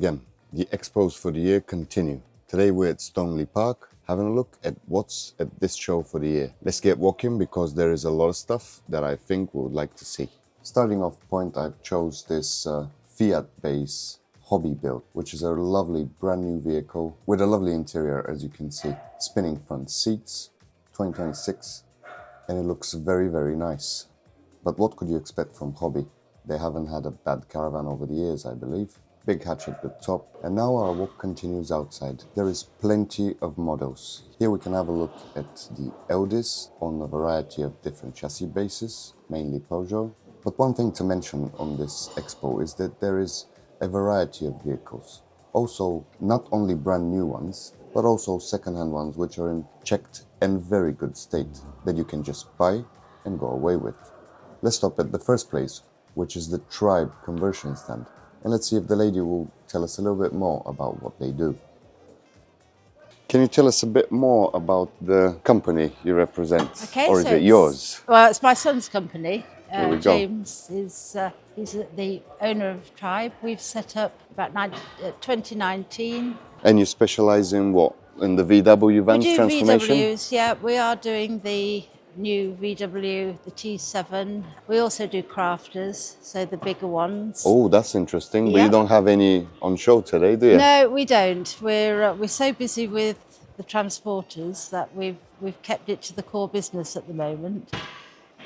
again. The expos for the year continue. Today we're at Stoneleigh Park, having a look at what's at this show for the year. Let's get walking because there is a lot of stuff that I think we would like to see. Starting off point, I've chose this Fiat base hobby build, which is a lovely brand new vehicle with a lovely interior, as you can see. Spinning front seats, 2026, and it looks very, very nice. But what could you expect from Hobby? They haven't had a bad caravan over the years, I believe. Big hatch at the top, and now our walk continues outside. There is plenty of models. Here we can have a look at the Eldis on a variety of different chassis bases, mainly Peugeot. But one thing to mention on this expo is that there is a variety of vehicles. Also, not only brand new ones, but also second-hand ones which are in checked and very good state that you can just buy and go away with. Let's stop at the first place, which is the Tribe conversion stand. And let's see if the lady will tell us a little bit more about what they do. Can you tell us a bit more about the company you represent? Okay, or is it yours? Well, it's my son's company. There we go. James is he's the owner of Tribe. We've set up about 2019. And you specialize in what? In the VW vans we do transformation? VWs, yeah. We are doing the new VW, the T7. We also do crafters, so the bigger ones. Oh, that's interesting. But Yeah. you don't have any on show today, do you? No, we don't. We're so busy with the transporters that we've kept it to the core business at the moment.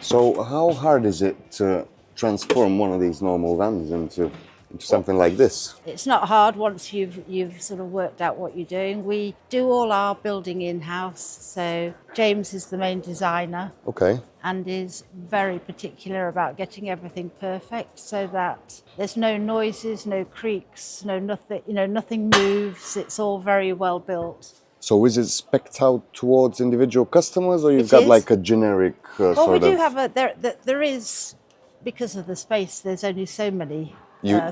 So how hard is it to transform one of these normal vans into something like this? It's not hard once you've sort of worked out what you're doing. We do all our building in-house, so James is the main designer. Okay. And is very particular about getting everything perfect so that there's no noises, no creaks, nothing moves. It's all very well built. So is it spec'd out towards individual customers, or you've It got is. like a generic Well, we do have there is, because of the space, there's only so many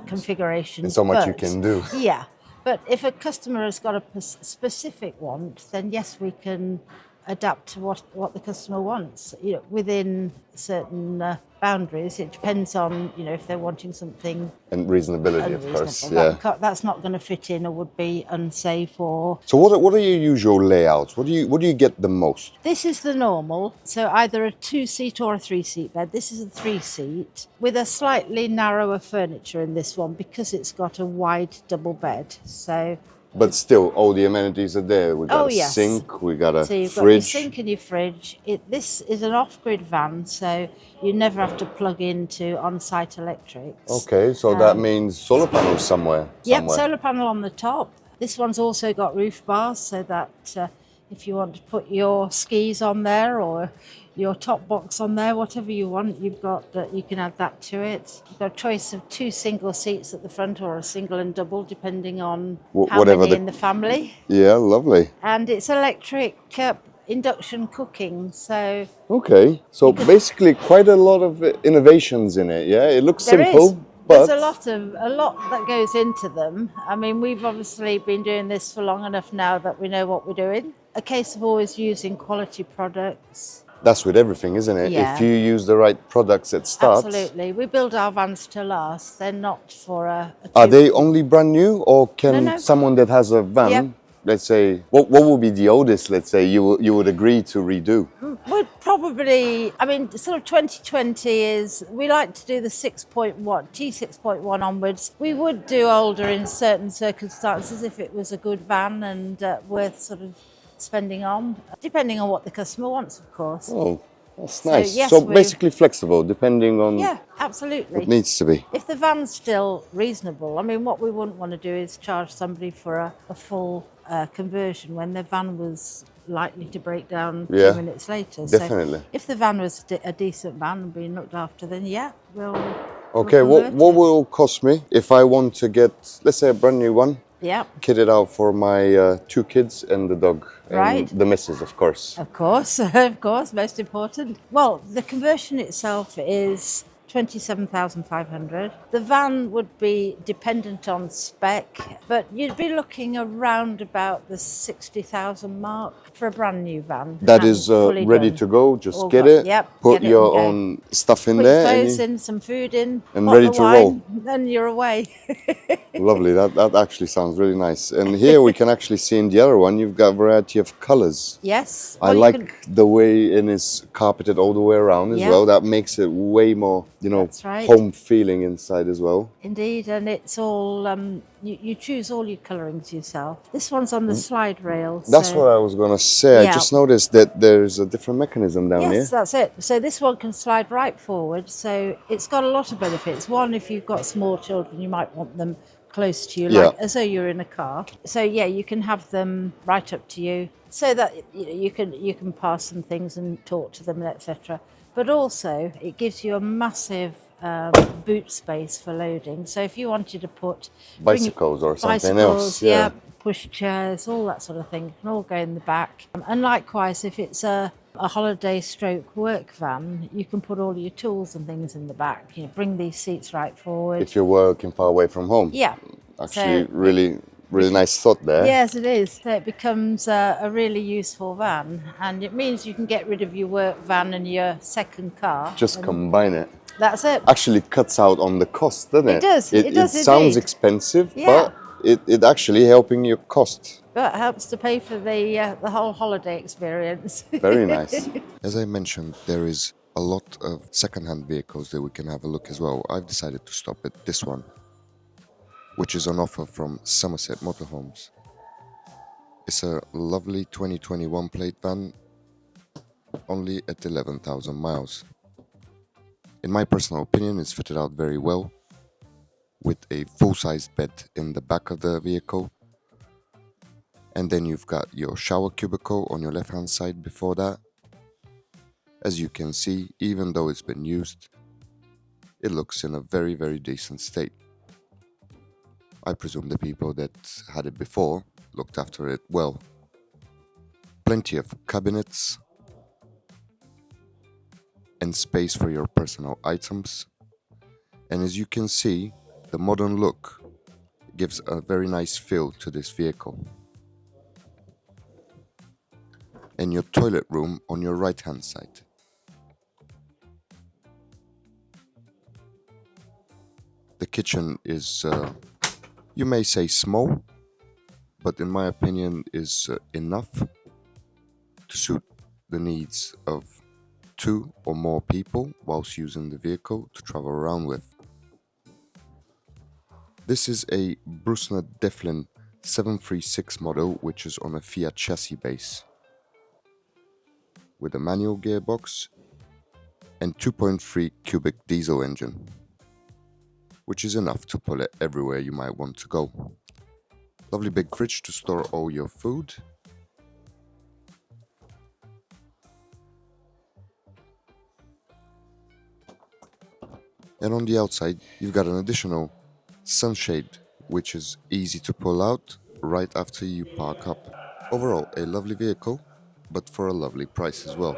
configurations. and so much you but- can do. Yeah, but if a customer has got a specific want, then yes, we can adapt to what the customer wants. Within certain boundaries. It depends on if they're wanting something And reasonability, of course. unreasonable. Yeah. That's not going to fit in or would be unsafe. Or So what are your usual layouts? What do you get the most? this is the normal, so either a 2-seat or a 3-seat bed. This is a 3-seat with a slightly narrower furniture in this one because it's got a wide double bed. So. But still, all the amenities are there. We got a yes. sink, we got a So you've fridge. got your sink and your fridge. This is an off-grid van, so you never have to plug into on-site electrics. Okay, so that means solar panels somewhere. Yep, solar panel on the top. This one's also got roof bars, so that if you want to put your skis on there or your top box on there, whatever you want, you've got that. You can add that to it. You've got a choice of 2 single seats at the front or a single and double, depending on how many in the family. Yeah, lovely. And it's electric induction cooking, so. Okay, so basically quite a lot of innovations in it. Yeah, it looks simple. But There's a lot that goes into them. I mean, we've obviously been doing this for long enough now that we know what we're doing. A case of always using quality products. that's with everything, isn't it? Yeah. If you use the right products at start. Absolutely. We build our vans to last. They're not for a Are they only brand new, or can No. someone that has a van, Yep. let's say, what would be the oldest, let's say, you would agree to redo? Would probably, sort of 2020 is, we like to do the 6.1, T6.1 onwards. We would do older in certain circumstances if it was a good van and worth sort of spending on, depending on what the customer wants, of course. Oh, that's nice. yes, So basically flexible, depending on Yeah, absolutely. what needs to be. If the van's still reasonable, what we wouldn't want to do is charge somebody for a full conversion when their van was likely to break down 2 minutes later. Definitely. So if the van was a decent van and being looked after, then we'll. Okay, we'll what convert will it cost me if I want to get, let's say, a brand new one? Yeah, Kitted out for my 2 kids and the dog. Right. And the missus, of course. of course, most important. Well, the conversion itself is 27,500. The van would be dependent on spec, but you'd be looking around about the 60,000 mark for a brand new van. That and is fully ready done. to go. Just All get got- it, Yep, put get it your and go. own stuff in Put your there, clothes in, some food in, and bottle ready of to wine, roll. then you're away. Lovely. That actually sounds really nice. And here we can actually see in the other one, you've got a variety of colors. Yes. I like the way it is carpeted all the way around as Yep. well. That makes it way more, That's right. home feeling inside as well. Indeed, and it's all, you choose all your colourings yourself. This one's on the slide rail. That's so- what I was going to say. Yeah. I just noticed that there's a different mechanism down Yes, here. that's it. So this one can slide right forward. So it's got a lot of benefits. One, if you've got small children, you might want them close to you, like Yeah. as though you're in a car. So yeah, you can have them right up to you, so that you can pass some things and talk to them, etc. But also, it gives you a massive boot space for loading. So if you wanted to put Bicycles or something bicycles, else. Yeah. push chairs, all that sort of thing, can all go in the back. And likewise, if it's a holiday stroke work van, you can put all your tools and things in the back. Bring these seats right forward. If you're working far away from home. Yeah. Actually, So- really nice thought there. Yes, it is. So it becomes a really useful van, and it means you can get rid of your work van and your second car. Just combine it. That's it. Actually cuts out on the cost, doesn't it? It does, it does It sounds indeed. expensive, Yeah. but it actually helping your cost. But it helps to pay for the whole holiday experience. Very nice. As I mentioned, there is a lot of second-hand vehicles that we can have a look as well. I've decided to stop at this one, which is on offer from Somerset Motorhomes. It's a lovely 2021 plate van, only at 11,000 miles. In my personal opinion, it's fitted out very well, with a full-sized bed in the back of the vehicle. And then you've got your shower cubicle on your left-hand side before that. As you can see, even though it's been used, it looks in a very, very decent state. I presume the people that had it before looked after it well. Plenty of cabinets and space for your personal items. And as you can see, the modern look gives a very nice feel to this vehicle. And your toilet room on your right hand side. The kitchen is, you may say small, but in my opinion is enough to suit the needs of 2 or more people whilst using the vehicle to travel around with. This is a Brusner Deflin 736 model, which is on a Fiat chassis base, with a manual gearbox and 2.3 cubic diesel engine, which is enough to pull it everywhere you might want to go. Lovely big fridge to store all your food. And on the outside, you've got an additional sunshade, which is easy to pull out right after you park up. Overall, a lovely vehicle, but for a lovely price as well,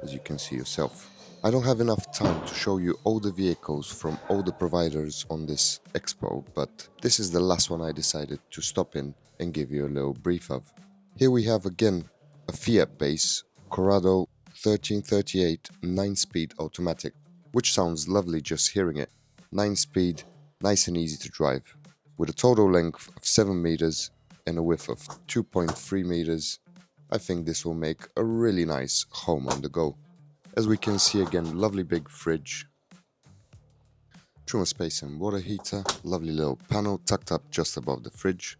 as you can see yourself. I don't have enough time to show you all the vehicles from all the providers on this expo, but this is the last one I decided to stop in and give you a little brief of. Here we have again a Fiat base Corrado 1338 9-speed automatic, which sounds lovely just hearing it. 9-speed, nice and easy to drive, with a total length of 7 meters and a width of 2.3 meters. I think this will make a really nice home on the go. As we can see again, lovely big fridge, trim space and water heater, lovely little panel tucked up just above the fridge.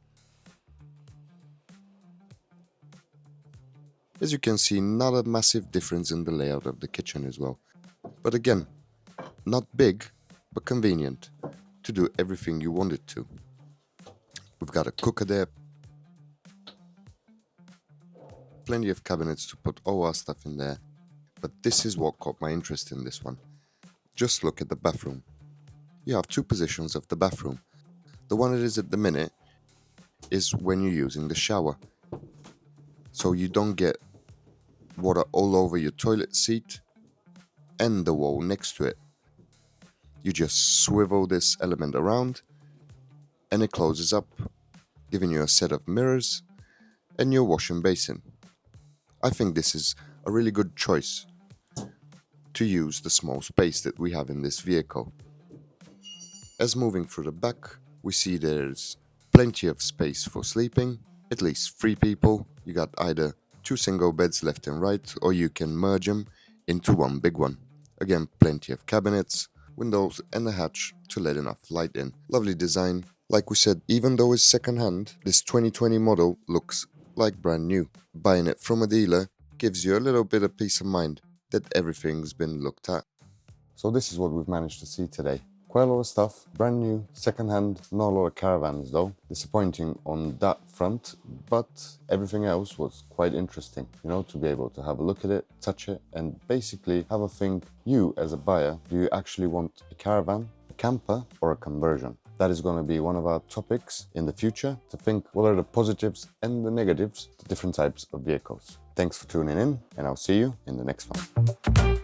As you can see, not a massive difference in the layout of the kitchen as well. But again, not big, but convenient to do everything you want it to. We've got a cooker there, plenty of cabinets to put all our stuff in there. But this is what caught my interest in this one. Just look at the bathroom. You have 2 positions of the bathroom. The one it is at the minute is when you're using the shower. So you don't get water all over your toilet seat and the wall next to it. You just swivel this element around and it closes up, giving you a set of mirrors and your washing basin. I think this is a really good choice to use the small space that we have in this vehicle. As moving through the back, we see there's plenty of space for sleeping, at least 3 people. You got either 2 single beds left and right, or you can merge them into one big one. Again, plenty of cabinets, windows and a hatch to let enough light in. Lovely design. Like we said, even though it's second-hand, this 2020 model looks like brand new. Buying it from a dealer gives you a little bit of peace of mind that everything's been looked at. So this is what we've managed to see today. Quite a lot of stuff, brand new, second-hand, not a lot of caravans though. Disappointing on that front, but everything else was quite interesting, you know, to be able to have a look at it, touch it, and basically have a think, you as a buyer, do you actually want a caravan, a camper, or a conversion? That is going to be one of our topics in the future, to think what are the positives and the negatives to different types of vehicles. Thanks for tuning in, and I'll see you in the next one.